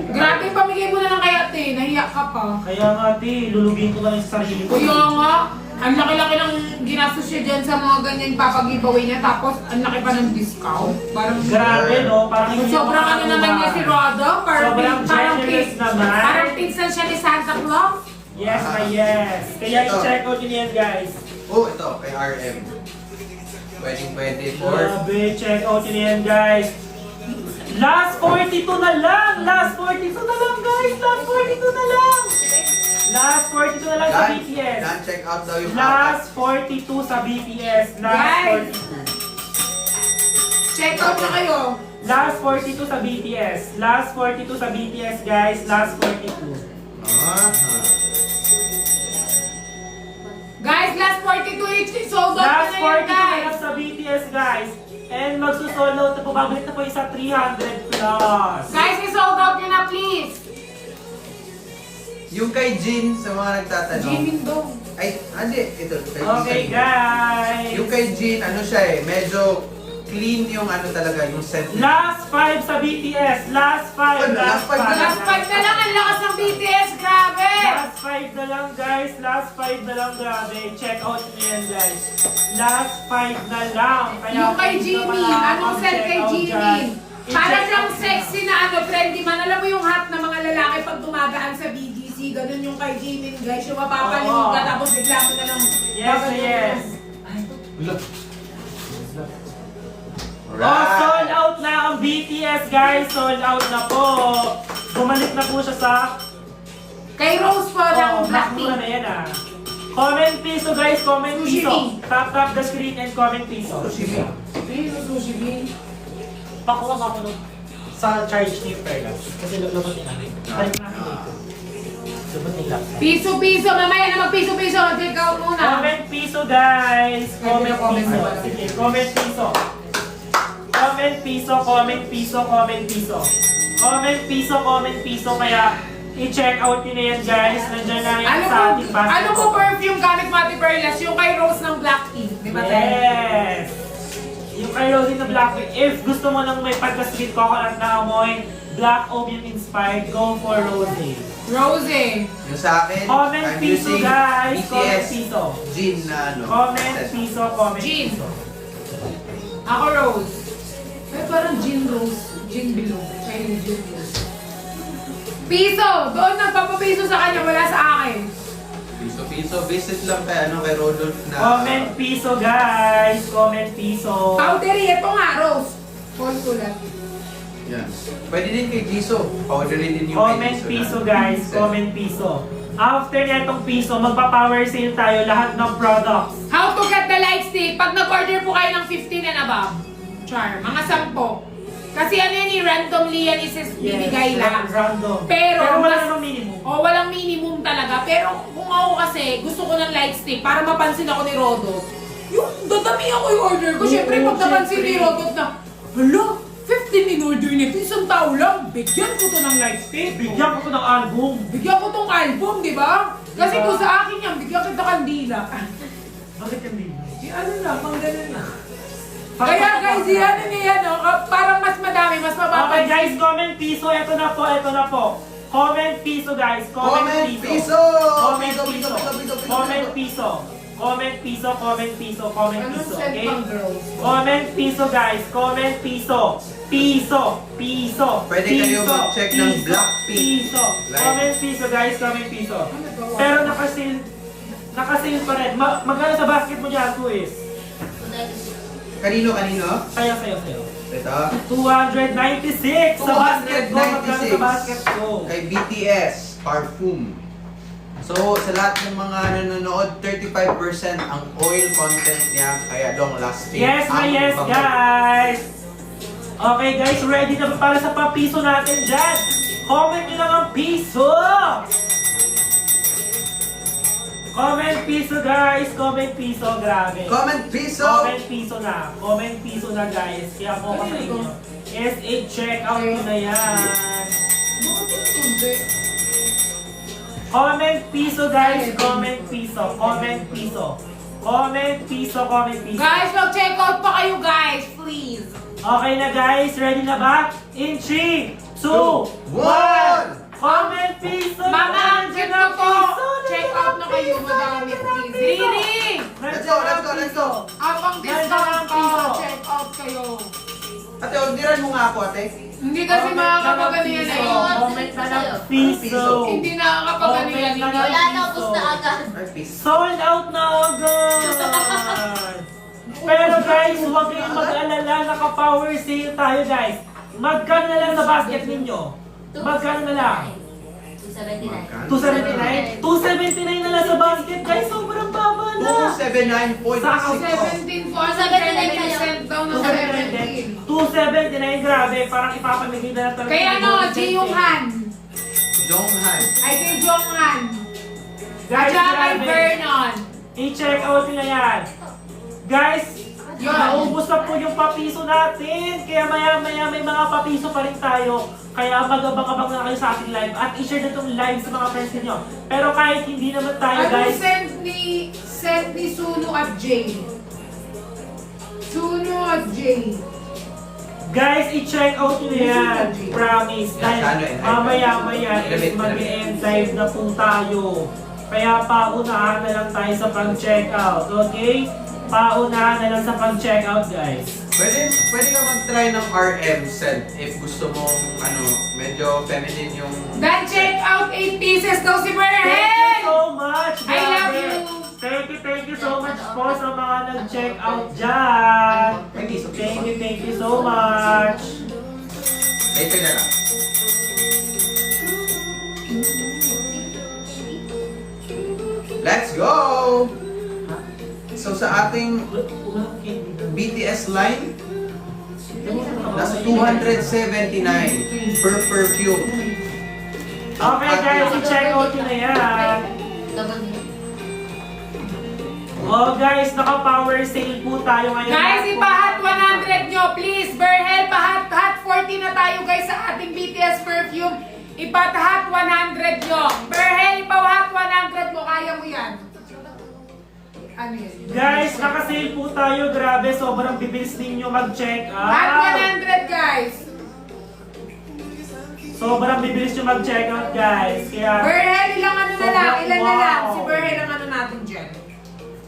Grabe, pamigay mo na lang kay ate. Nahiya ka pa. Kaya nga, ti, lulubin ko na lang sa sarili ko. Kuya nga, ang laki-laki ng ginastos siya dyan sa mga ganyan papag-giveaway niya. Tapos, ang laki pa ng discount. Parang Grabe, no? Parang hindi sobrang ako ano naman niya si Rodo. Parang Sobrang generous naman. Parang pinsan siya ni Santa Claus. Yes na yes. Kaya Ito. i-check out nyo yan, guys. Oh, ito, kay RM. Pwede for... Grabe, check out nyo yan, guys. Last 42 na lang! Last 42 na lang, guys! Last 42 na lang! Last 42 na lang sa BTS. Dan, check out daw yung Last 42 sa BTS. Last Guys. 42. Check out na kayo. Last 42 sa BTS. Last 42 sa BTS, guys. Last 42. Guys, last 42 each sold out Last na yun, 42 na lang guys. sa BTS, guys. And magsusolo na po, babalik na po isa 300 plus. Guys, i-sold out nyo na, please. Yung kay Jin, sa mga nagtatanong. Jimin daw. Ay, hindi. Ito. Kay Okay, Jin. guys. Yung kay Jin, ano siya medyo clean yung ano talaga, yung scent. Last 5 sa BTS. Last 5. Ano, last five na Last 5 na lang, ang lakas ng BTS, grabe. Last 5 na lang, guys. Last 5 na lang, grabe. Check out nyo yan, guys. Last 5 na lang. Kaya Yung kay kung hindi ka Jimin, pa anong set kay nakakapag-check out Jimin? dyan, Para i-check siyang out sexy na trendy man. Alam mo yung hat na mga lalaki pag dumadaan sa BGC, ganun yung kay Jimin, guys. Yung mapapalimod ka, Oo. tapos bigla mo na lang. Yes, yes. Look. Oh, sold out na ang BTS, guys. Sold out na po. Bumalik na po siya sa... Kay Rose po ng Blackpink Blackpink. na yan, ah. Comment piso, guys. Comment Sushi piso. Bee. Tap the screen and comment piso. Sushi. Sushi Bee. Pakuha ako nun sa charge ni Perla. Kasi lumating namin. Balik namin dito. Lumating lang. Piso-piso, mamaya na mag-piso-piso. Take out muna. Comment piso, guys. Pwede Comment na comment piso. mo. Sige, comment piso. Comment piso, comment piso, comment piso. Comment piso, comment piso. Kaya i-check out nyo na yan, guys. Nandiyan na yan Ano sa po, ating basket. ano po perfume gamit Mati Perlas? Yung kay Rose ng Blackpink, di ba? patay. Yes! Yung kay Rosie na black, if gusto mo ng may pagka-sweet coconut na amoy, black opium inspired, go for Rosie. Rosé. Yung sa akin, Comment I'm piso using guys, comment BTS piso. Gin na ano. Comment test. piso, comment Gin. piso. Ako Rose. Ay, parang gin rose. Gin below. Ay, gin rose. Piso! Doon nagpapapiso sa kanya, wala sa akin. Piso. Visit lang kay kay Rodolph na. Comment piso guys, comment piso. Powdery, ito nga, Rose. Call ko lang. Yan. Pwede din kay Jisoo. Powdery din yung Comment kay Jisoo piso na. guys, comment piso. After netong piso, magpa-power sale tayo lahat ng products. How to get the light stick? Pag nag-order po kayo ng 15 and above. Char, mga 10. Kasi ano yan, randomly yan bibigay lang. Random. Pero wala mas- namang minimum. O, walang minimum talaga. Pero kung ako kasi, gusto ko ng light stick para mapansin ako ni Rodo. Yung dadami ako yung order ko. Siyempre, pag napansin ni Rodo na, hala, 15 in order nito, isang tao lang. Bigyan ko to ng light stick. Bigyan ko ng album. Bigyan ko tong album, di ba? Kasi Diba? kung sa akin yan, bigyan kita kandila. Bakit hindi? Di ano na, pang ganun na. Kaya guys, yan ano yan, no? Parang mas madami, mas Okay mapapansin. guys, comment piso. Ito na po. Comment piso guys, comment piso. Comment piso. Comment piso. Comment piso, comment piso, comment Anong piso. scent Okay? pang girls? Comment piso guys, comment piso. Piso. Pwede kayo mag-check ng Blackpink. Piso. Like- Comment piso guys, comment piso. Ano to? Pero nakasil pa rin. Magkano sa basket mo dyan, Tuis? Kanino? Sayo. Ito. 296 sa basket ko. Magkano sa basket ko? Kay BTS, Parfum. So, sa lahat ng mga nanonood, 35% ang oil content niya, kaya long lasting. Yes na Ang yes, bango. guys! Okay guys, ready na ba para sa papiso natin dyan? Comment nyo lang ang piso! Comment piso guys! Comment piso, grabe! Comment piso! Comment piso na guys! Kaya po ka sa inyo. SA checkout nyo na yan! Bakit yung hindi? Comment piso guys! Comment piso! Comment piso! Guys, mag-check out pa kayo guys, please. Okay na guys, ready na ba? In 3, 2, 1! Comment piso! Mga Nandiyan anggit na na po. piso! Check out na kayo, madami please. Riri! Let's go! Abang discount ka, check out kayo. Ate, orderan mo nga ako, ate. Hindi kasi makakapagano yan eh. Comment na ng piso! Hindi nakakapagano yan. Comment na ng Wala na, ubos na agad. Ay, piso. Sold out na agad! Pero guys, huwag kayong mag-alala, naka-power sale tayo guys. Magkano na lang sa basket ninyo? Magkano na lang? 279. 279 na lang sa basket guys, sobrang baba na! 279.6. 17 po, 17% daw ng 17. 279, grabe, parang ipapamigay na lang talaga. Kaya ano, Ji yung Han. Jonghan. Ay kay Jong Han. At Guys, saka kay grabe. Vernon. I-check out nyo na yan. Guys, Yun. naubos na po yung papiso natin. Kaya maya-maya may mga papiso pa rin tayo. Kaya mag-abang-abang na kayo sa ating live. At i-share na itong live sa mga friends niyo. Pero kahit hindi naman tayo Ano guys. send ni Suno at Jay? Suno at Jay. Guys, i-check out nyo na yan. Promise. Dahil mamaya-maya is mag-end live na po tayo. Kaya paunahan na lang tayo sa pang-checkout. Okay? Paunahan na lang sa pang-checkout guys. Pwede ka mag-try ng RM scent if gusto mong medyo feminine yung... Dan, check out 8 pieces daw si Thank you Berhen! so much! I love grabe. you! Thank you so much po sa mga nag-check out dyan. Ay, piso. Thank you so much. Later na lang. Let's go! So sa ating BTS line, nasa 279 per perfume. Okay guys, i-check out nyo na yan. Oh guys, naka-power sale po tayo ngayon. Guys, ipahat 100 nyo, please! Berhen, pahat 40 na tayo guys sa ating BTS perfume. Ipahat 100 nyo. Berhen, ipahat 100 mo. Kaya mo yan. Ano yan? Guys, guys, naka-sale po tayo. Grabe, sobrang bibilis ninyo mag-check At out. 100 guys. Sobrang bibilis nyo mag-check out, guys. Kaya, Berhel, ilang ano na lang, ilan na lang. Wow. Si Berhel ang ano natin dyan.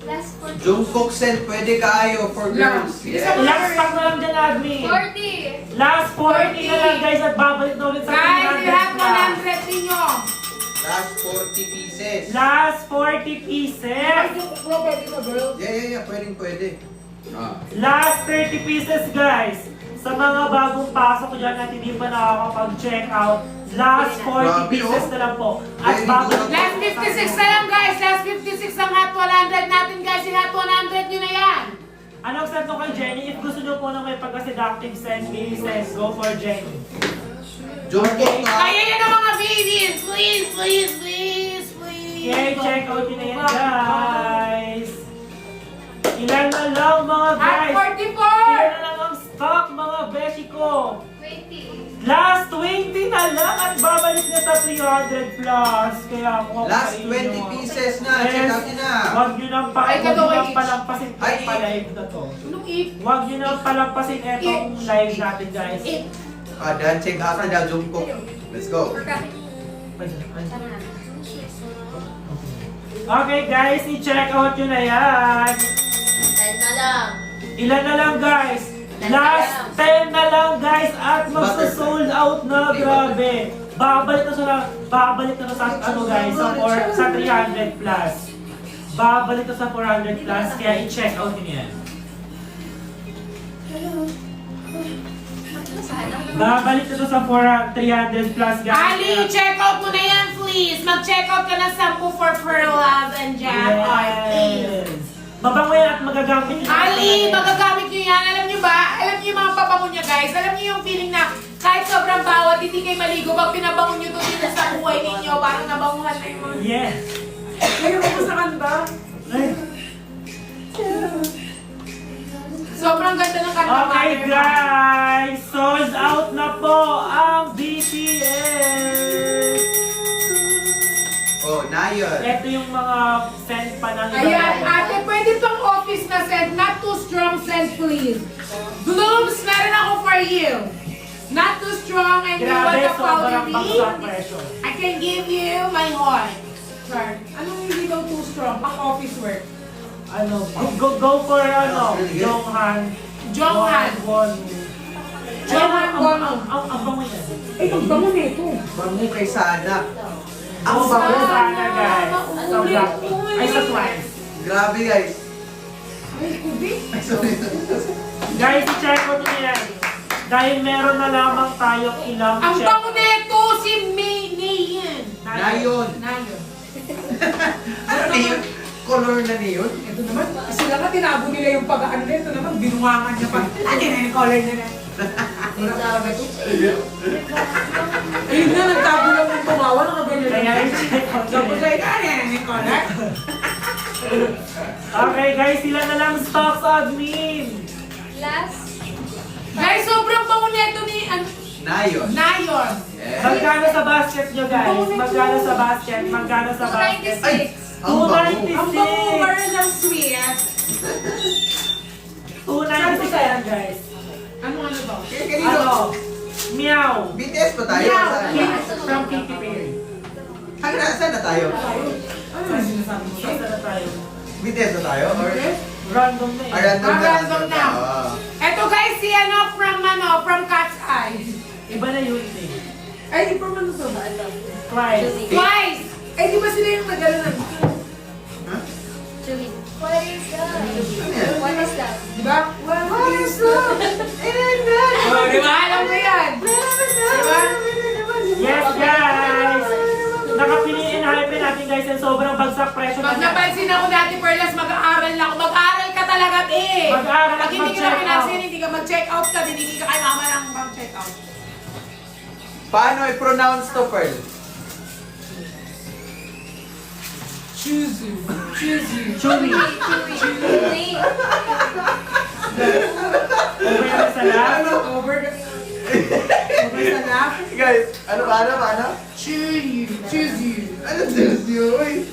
Last 40. Jungkook scent, pwede kaayo for girls. Isa mo. last pack na lang dyan, admin. 40. Last 40 na lang, guys. At babalik na ulit sa Guys, you 300 have plus. 100 ninyo. Last 40 pieces. Last 40 pieces. Yeah. Pwede. Ah. Last 30 pieces, guys. Sa mga bagong pasok dyan at hindi pa nakakapag-check out, last 40 Grabe, pieces oh. na lang po. At Very babalik good. Last 56 na lang guys. Last 56 ang hot 100 natin guys. Yung hot 100 nyo na yan. Anong send ko kay Jenny? If gusto nyo po na may pagka-seductive send me, send go for Jenny. Jungkook Kaya yan ang mga babies. Please. Okay, check out yun na yan, guys. Ilan na lang, mga Hot guys. 44. Ilan na lang ang stock, mga beshi ko. 20. Last 20 na lang at babalik na sa 300 plus. Kaya ako Last sa 20 inyo. pieces na. Check out nyo na. Huwag nyo nang Ay, katuloy. palampasin Ay, itong live na to. Anong eat? Huwag nyo nang palampasin itong live natin, guys. Eat. Dan check out na daw Jungkook. Let's go. Okay, guys, i-check out nyo na yan. 10 na lang. Ilan na lang, guys? Last 10 na lang, guys, at magsa-sold out na, grabe. Babalik na sa ano, guys, sa 300 plus. Babalik na sa 400 plus, kaya i-check out nyo yan. Babalik na sa 300 plus, guys. Ali, check out mo na yan, please. Mag-check out ka na 10 for Pearl Love and Jam Art, please. Yes. Mabango yan at magagamit nyo. Ali, magagamit nyo yan. Alam nyo ba? Alam nyo yung mga pabango nyo, guys. Alam nyo yung feeling na kahit sobrang bawat, hindi kayo maligo. Pag pinabango nyo ito dito sa buhay ninyo, parang nabanguhan na yung mga... Yes. Ngayon mo sa kanta. Ay. Sobrang ganda ng kanta. Okay, guys. Sold out na po ang BTS. Oh, Nayon. Ito yung mga scent pa ng Ayan, ate, pwede pang office na scent. Not too strong scent, please. Blooms, meron ako for you. Not too strong and you want Grabe, a sobrang powdery. baksak pressure. I can give you my heart. Sir, anong hindi daw too strong? Pang office work. Ano, go for ano, Jonghan. Jonghan. Jonghan Bono. Ang bango yan. Ay, ang bango na ito. Bango kay Sana. Ang Ang bango bango. sana, guys. Sa black. Ay, sa twice. Grabe guys. Ay, kubi. Ay, sorry. Guys, i-check ko nyo yan. Dahil meron na lamang tayong ilang Ang check. bango na ito, si Nayon. Nayon. Nayon. Ano yun? Color na niyon? Ito naman, sila nga tinago nila yung pag-ano na ito naman, binungangan niya pa. Ano na yung color na na? Wala talaga ito. Ayun na, nagtago lang ng tumawa, nakaganyan. Kaya i-check ko nyo Tapos yan. ay, ano yan yung color? Okay, guys, sila na lang stocks, admin. Last. Guys, sobrang bango na ito ni Nayon. Nayon. Yes. Magkano sa basket nyo, guys? Magkano sa basket? Magkano sa basket? 296. Ang bango. 296. Ang bango ba rin ng sweet? 296 yan, guys. Ano ba? Kaya kanino? Ano? Meow. BTS pa tayo? Meow. Saan? Kiss from Katy Perry. Saan na tayo? Ano yung sinasabi mo? Saan na tayo? BTS pa tayo? Or... Random na eh. Random na. Random na. Ah. Eto guys, si from Cat's Eye. Iba na yun eh. Ay, di from ano to? Twice. Twice! Ay, di ba sila yung nag-alanan? Huh? Chewy. What is that? What is that? Di ba? What is that? Oh, di ba? Alam ko yan. Di ba? Yes, guys! Nakapiliin hype natin, guys, and sobrang bagsak presyo Pag na. napansin ako dati, Perlas, mag-aaral na ako. Mag-aaral ka talaga, eh. Mag-aaral at Pag hindi ka na mag-check pinansin, out. hindi ka mag-check out ka, hindi ka kay mama ng pang-check out. Paano i-pronounce to, Pearl? Choose you. Choose you. Chewy. Chewy. Over na sa lahat. Over sa laugh. Guys, paano? Choose you. Choose you. Ano choose you? Uy.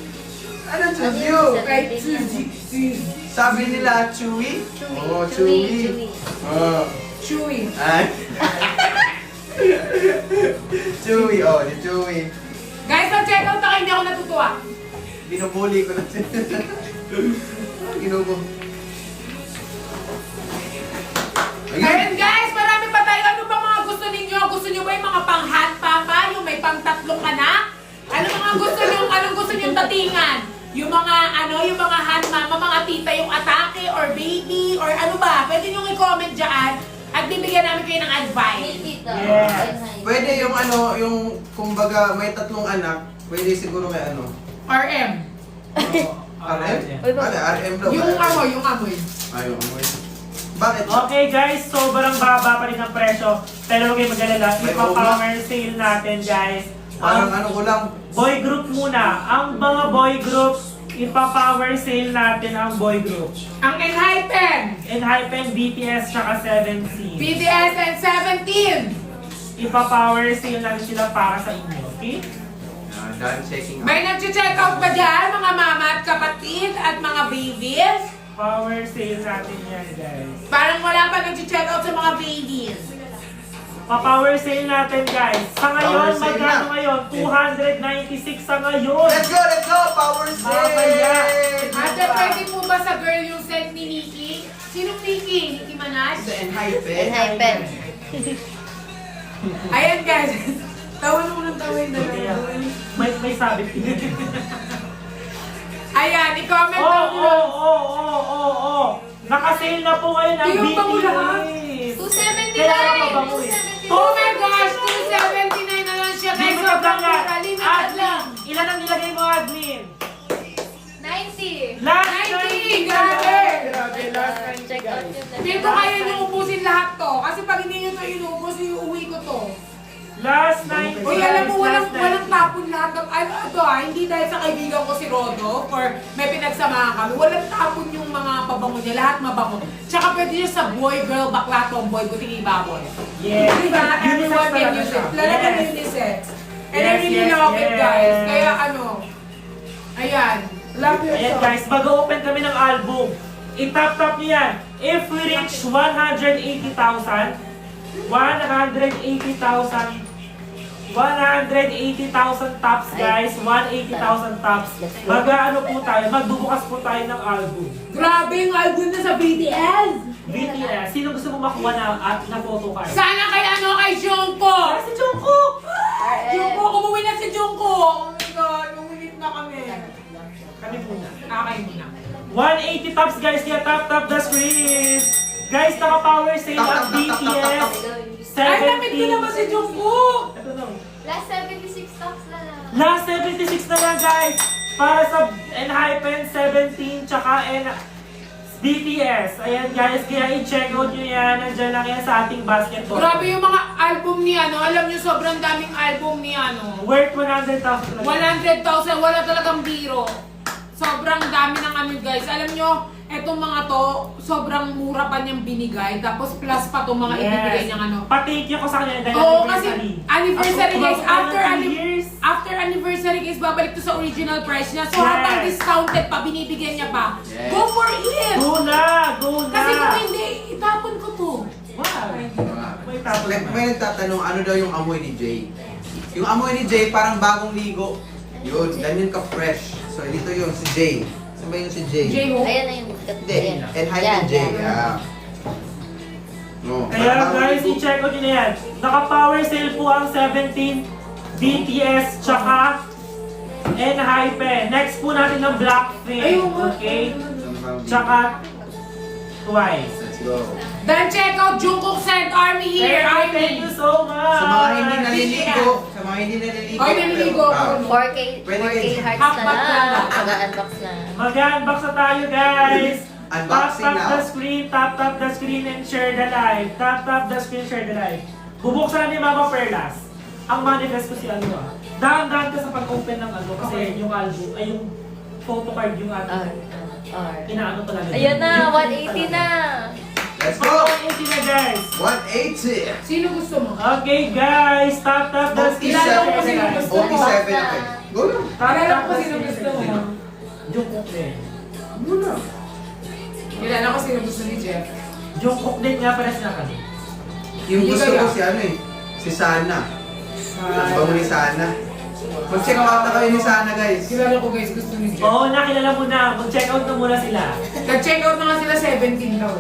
Ano choose you? Kay Suzy. Sabi nila, chewy? Chewy. Oh, Chewy. chewy. Oh. Chewy. Ay. Chewy, oh, di chewy. Guys, check out ako, hindi ako natutuwa. Binubuli ko na siya. Ginubo. Ayun guys, marami pa tayo. Ano ba mga gusto ninyo? Gusto nyo ba yung mga pang-hot papa? Yung may pang-tatlong anak? Ano mga gusto nyo? Anong gusto nyo datingan? Yung mga yung mga hot mama, mga tita, yung atake or baby or ano ba? Pwede nyo i-comment dyan at bibigyan namin kayo ng advice. Maybe the Yes. Pwede yung yung kumbaga may tatlong anak, pwede siguro kay RM. RM? Uy, ba- RM daw. Yung amoy, yung amoy. Ay, yung amoy. Bakit? Okay guys, sobrang baba pa rin ang presyo. Pero huwag kayo mag-alala, May ipa-power sale natin guys. Parang ko lang. Boy group muna. Ang mga boy group, ipa-power sale natin ang boy group. Ang Enhypen. Enhypen, BTS, tsaka 7C. BTS and 17. Ipa-power sale natin sila para sa inyo, okay? Done checking out. May nag-check out ba dyan, mga mama at kapatid at mga babies? Power sale natin yan guys. Parang wala pa nag-check out sa mga babies. Pa-power sale natin guys. Sa ngayon, Power sale magkano na. ngayon? 296 sa ngayon. Let's go, let's go! Power Mamaya. sale! Ate, pwede po ba sa girl yung scent ni Nikki? Sinong Nikki? Nicki Minaj? The Enhypen. Enhypen. Ayan guys. Tawan mo ng tawin na Kaya, lang. may sabit. Ayan, i-comment Oh, down below. oh. Naka-sale na po ngayon ang Yung bango lahat. BTS. 279. Kaya mabango eh. 279. Oh my gosh, 279 na lang siya. Guys, Limited sobrang lang yan. mura. Limited lang. Admin, ilan ang nilagay mo, admin? 90. Last 90, grabe. Grabe, last 90 Check out guys. yung Feel ko kaya nyo ubusin lahat to. Kasi pag hindi nyo ito inubos, iuwi ko to. Last 90 Uy, alam mo, guys, last walang 90. tapon lahat ng, hindi dahil sa kaibigan ko si Rodo, or may pinagsamahan kami, walang tapon yung mga pabango niya, lahat mabango. Tsaka pwede niya sa boy, girl, bakla, tomboy, buting ibaboy. Yes. Diba? Everyone can Unisex use talaga it. siya. Lalagan Yes. unisex. And I Yes, really yes, love it, yes. guys. Kaya ayan. Love you Ayan so. guys, mag-open kami ng album. I-tap-tap nyo yan. If we reach 180,000 tops guys, 180,000 tops. Mag-ano po tayo, magbubukas po tayo ng album. Grabe yung album na sa BTS. BTS, sino gusto mo makuha na photo card? Sana kay kay Jungkook. Si Jungkook! Jungkook, umuwi na si Jungkook. Oh my God, umuwi na kami. Kami muna. Kakay mo na. 180 tops guys, kaya tap the screen! Guys, naka-power sale ang BTS. Ay, namit ko naman si Jungkook. Ito na. Last 76 stocks na lang. Last 76 na lang guys! Para sa Enhypen 17 tsaka BTS. Ayan guys, kaya i-check out nyo yan. Nandiyan lang yan sa ating basketball. Grabe yung mga album ni alam nyo sobrang daming album ni Worth 100,000 lang. 100,000, wala talagang biro. Sobrang dami ng guys. Alam nyo, etong mga to, sobrang mura pa niyang binigay. Tapos plus pa tong mga ibibigay niyang Pa-thank you ko sa kanila dahil Oo, kasi anniversary guys, After after anniversary guys, babalik to sa original price niya. So Yes. habang discounted pa, binibigyan niya pa. Yes. Go for it! Go na! Go na! Kasi kung hindi, itapon ko to. Wow! May tapos na. May nagtatanong, ano daw yung amoy ni Jay? Yung amoy ni Jay, parang bagong ligo. Yun, ganyan ka-fresh. So, dito yun, si Jay. Saan ba yun si Jay? J-Hope. Ayan na yung Hindi, Ayan. Enhypen Jay. Yan. No, Kaya parang guys, bagong ligo. i-check out nyo na yan. Naka-power sale po ang 17, BTS, tsaka Enhypen. Next po natin ng Blackpink. Ayun nga. Okay? Saan bagong ligo? Tsaka Twice. Let's go. Then check out Jungkook Sent Army here, Thank you Army. so much! Sa mga hindi naliligo, Oy, naliligo ako. 4K, Pwede 4K kayo- hearts na Unbox na lang. lang. Mag-unbox na. Mag-unbox na tayo guys! Unboxing tap now. the screen, tap the screen and share the live. Tap the screen, share the live. Bubuksan na ni Mama Perlas. Ang manifest ko si Dahan-dahan ka sa pag-open ng kasi yung album, ay yung photo card yung inaano talaga. Ayan na, 180 na. Let's go! 180 na guys! 180! Sino gusto mo? Okay guys, tap the screen, Kilala ko share kasi the yung live. gusto mo. 47 ako eh. Go lang. Tap Kilala ko the sino screen, gusto mo. share the live. din. Muna. Kilala ko sino gusto ni Jeff. Jungkook din nga pares na kami. Yung Hindi gusto kaya. ko si ano eh. Si Sana. Ang bango ni Sana. Mag-check out na kayo ni Sana, guys. Kilala ko guys, gusto ni Jeff. Oo, nakilala mo na. Mag-check out na muna sila. Nag-check out na nga sila 17 daw.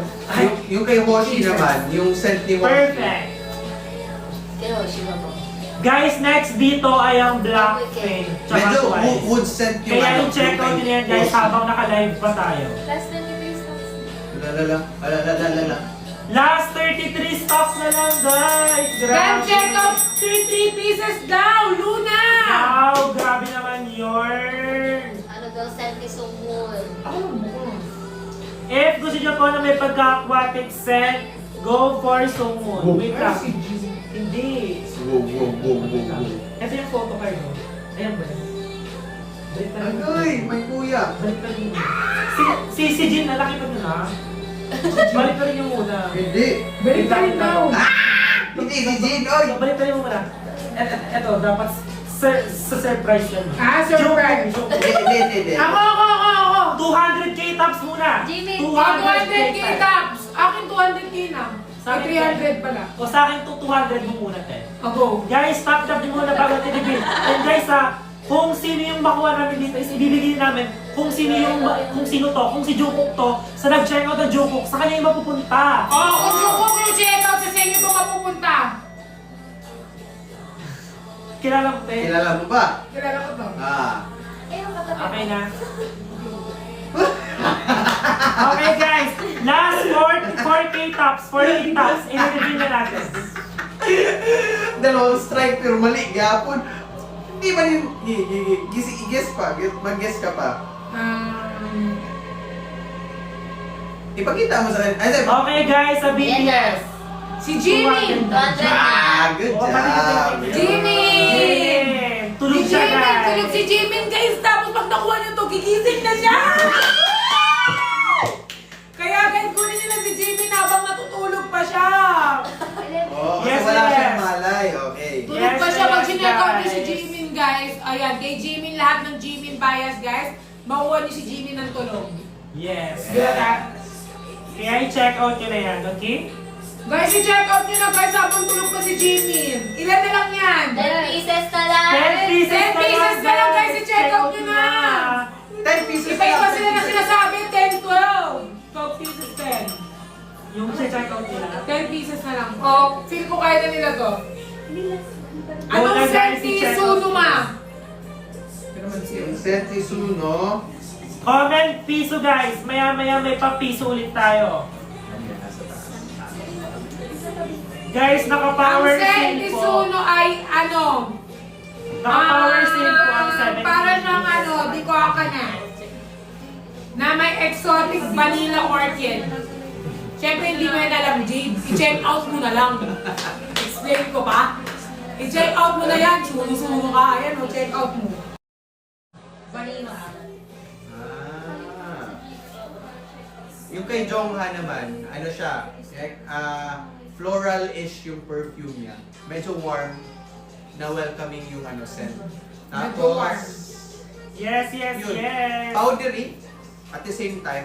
Yung kay Hoshi Jesus. naman, yung scent ni Hoshi. Perfect. Kaya, Shiba po. Guys, next dito ay ang Blackpink. Medyo Tsaka Twice. wood scent yung Kaya ano, i-check out yung nila yan kay guys Hoshi. habang naka-live pa tayo. Last na yung stocks. Alalala. Last 33 stocks na lang guys! Then check out 3 pieces daw, Luna! Wow, grabe naman yun! Ano daw, Senti Sumul. If gusto nyo po na may pagka-aquatic scent, go for Sumun. Wait lang. Hindi. Wow. Ito yung photo card mo. Ayan ba yun? Balik ka rin. Agoy, may kuya. Balik ka rin. Si Jin, nalaki pa nyo na. Balik ka rin yung muna. Hindi. Balik ka rin daw. Hindi si Jin, oy. Balik ka rin yung muna. Eto, dapat sa surprise yan. Ah, surprise. Joke. Hindi. Ako. 200k tops muna! Jimmy, 200k taps. Akin 200k na. Sa Ay, akin, 300 pala. O sa akin to 200 mo muna, te. Ako. Guys, tap nyo muna bago tinibig. And guys kung sino yung makuha namin dito is ibibigay namin kung sino to, kung si Jungkook to, sa nag-check out ng Jungkook, sa kanya yung mapupunta. Oh, kung yung check out sa inyo ba mapupunta? Kilala mo, te? Kilala mo ba? Kilala ko to. Ayun, katabi. Okay na. Okay guys, last 4K tops, 4K tops, i-review na natin. Dalawang strike pero mali gapon. Hindi man yung i-guess pa, mag-guess ka pa. Ipakita mo sa akin. Ay, sabi. Okay guys, sa BTS. Si Jimmy! 200 na. Good Oh, job. Jimmy! Tulog Si siya Jimmy! guys. Tulog si Jimmy guys! Tapos pag nakuha niyo to, gigising na siya! Kaya guys, kunin niyo na si Jimmy na habang natutulog pa siya! Oh, kasi Yes, wala yes. siyang malay. Okay. Tulog Yes, pa siya pag yes, sinekaw niyo si guys. Jimmy guys. Ayan, kay Jimmy lahat ng Jimmy bias guys. Makuha niyo si Jimmy ng tulog. Yes. Good ah. Kaya i-check out nyo na yan, okay? Guys, i-check out niyo na guys habang tulog pa si Jimmy. Ilan na lang yan? 10 pieces na lang. 10 pieces 10 pieces na lang guys, i-check out nyo na. 10 pieces Iba-iba sila na sinasabi, 10, 12. 12 pieces, 10. Yung check out nila. 10 pieces na lang. Oh, feel ko kaya na nila to. Go na, Anong guys, senti i-check out sunuma? Yung Senti Suno. Comment piso guys. Maya-maya may pa-piso ulit tayo. Guys, Ang naka-power senti sale po. suno ay ano? Naka-power sale po ang 70. Para ng ano, di ko aka na. Na may exotic vanilla orchid. Siyempre hindi mo yan alam, Jade. I-check out mo na lang. Explain ko ba? I-check out mo na yan. Suno-suno ka. Ayan o, check out mo. Vanilla. Yung kay Jongha naman, ano siya, floral-ish yung perfume niya. Medyo warm, na welcoming yung ano scent. Medyo warm. Tapos, Yes. yun, powdery, at the same time,